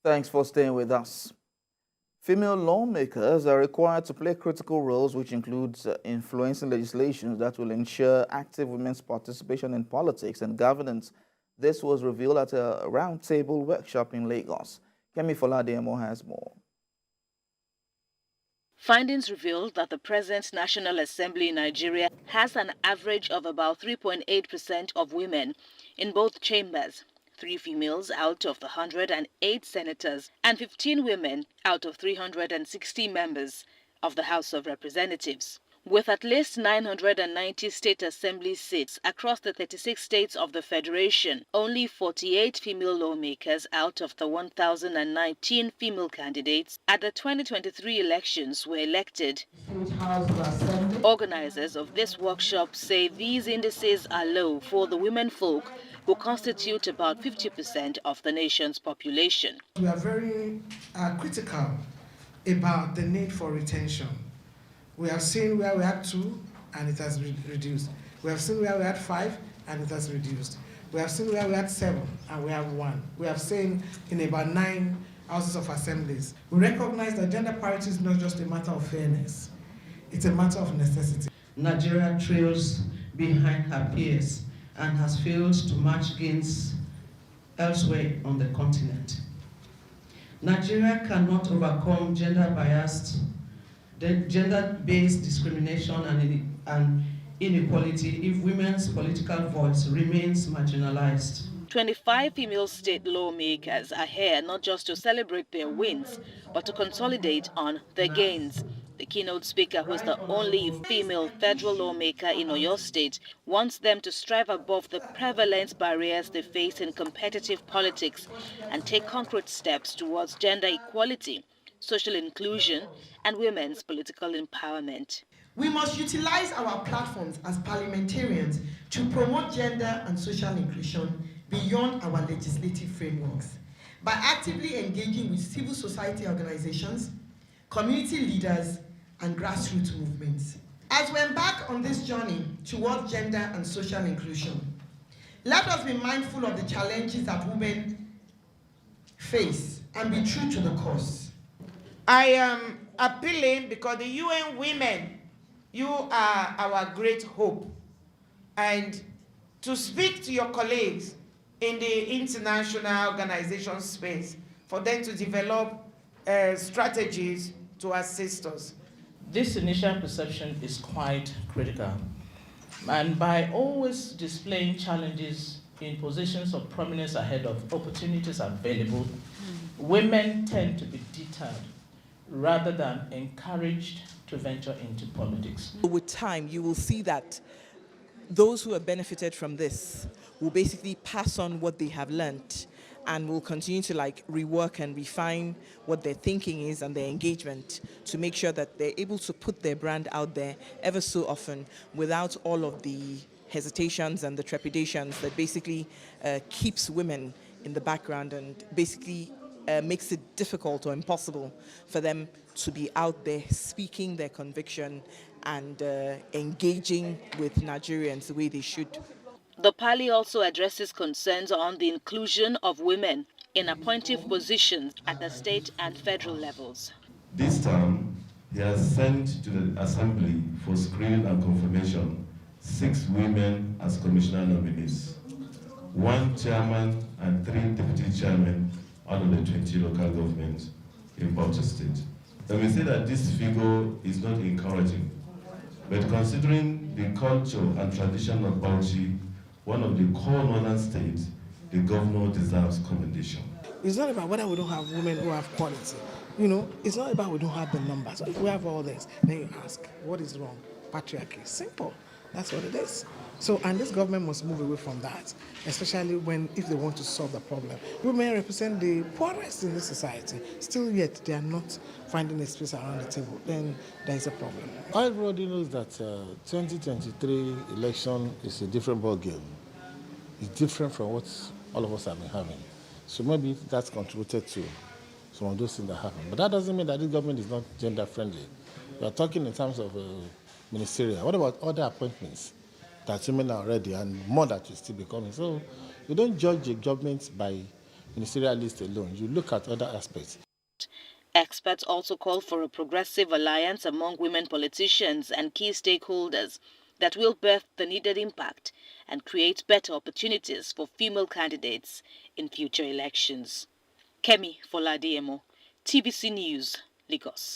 Thanks for staying with us. Female lawmakers are required to play critical roles, which includes influencing legislation that will ensure active women's participation in politics and governance. This was revealed at a roundtable workshop in Lagos. Kemi Folademo has more. Findings revealed that the present National Assembly in Nigeria has an average of about 3.8% of women in both chambers, 3 females out of the 108 senators, and 15 women out of 360 members of the House of Representatives. With at least 990 state assembly seats across the 36 states of the Federation, only 48 female lawmakers out of the 1,019 female candidates at the 2023 elections were elected. Organizers of this workshop say these indices are low for the women folk who constitute about 50% of the nation's population. We are very critical about the need for retention. We have seen where we had 2 and it has reduced. We have seen where we had 5 and it has reduced. We have seen where we had 7 and we have 1. We have seen in about 9 houses of assemblies. We recognize that gender parity is not just a matter of fairness, it's a matter of necessity. Nigeria trails behind her peers and has failed to match gains elsewhere on the continent. Nigeria cannot overcome gender-based discrimination and inequality if women's political voice remains marginalized. 25 female state lawmakers are here not just to celebrate their wins, but to consolidate on their gains. The keynote speaker, who is the only female federal lawmaker in Oyo State, wants them to strive above the prevalent barriers they face in competitive politics and take concrete steps towards gender equality, social inclusion, and women's political empowerment. We must utilize our platforms as parliamentarians to promote gender and social inclusion beyond our legislative frameworks by actively engaging with civil society organizations, community leaders, and grassroots movements. As we embark on this journey towards gender and social inclusion, let us be mindful of the challenges that women face and be true to the cause. I am appealing because the UN Women, you are our great hope. And to speak to your colleagues in the international organization space for them to develop strategies to assist us. This initial perception is quite critical. And by always displaying challenges in positions of prominence ahead of opportunities available, women tend to be deterred rather than encouraged to venture into politics. With time, you will see that those who have benefited from this will basically pass on what they have learned and will continue to rework and refine what their thinking is and their engagement to make sure that they're able to put their brand out there ever so often without all of the hesitations and the trepidations that basically keeps women in the background and basically makes it difficult or impossible for them to be out there speaking their conviction and engaging with Nigerians the way they should. The Party also addresses concerns on the inclusion of women in appointive positions at the state and federal levels. This time, he has sent to the Assembly for screening and confirmation 6 women as commissioner nominees, 1 chairman and 3 deputy chairmen out of the 20 local governments in Bauchi State. Let me say that this figure is not encouraging, but considering the culture and tradition of Bauchi, one of the core northern states, the governor deserves commendation. It's not about whether we don't have women who have quality. It's not about we don't have the numbers. If we have all this, then you ask, what is wrong? Patriarchy. Simple. That's what it is. So, and this government must move away from that, especially if they want to solve the problem. Women represent the poorest in this society. Still yet, they are not finding a space around the table. Then there is a problem. Everybody knows that 2023 election is a different ballgame. It's different from what all of us have been having. So maybe that's contributed to some of those things that happen. But that doesn't mean that this government is not gender friendly. We are talking in terms of ministerial. What about other appointments that women are already and more that will still be coming? So you don't judge a government by ministerial list alone. You look at other aspects. Experts also call for a progressive alliance among women politicians and key stakeholders that will birth the needed impact and create better opportunities for female candidates in future elections. Kemi Foladiemo, TVC News, Lagos.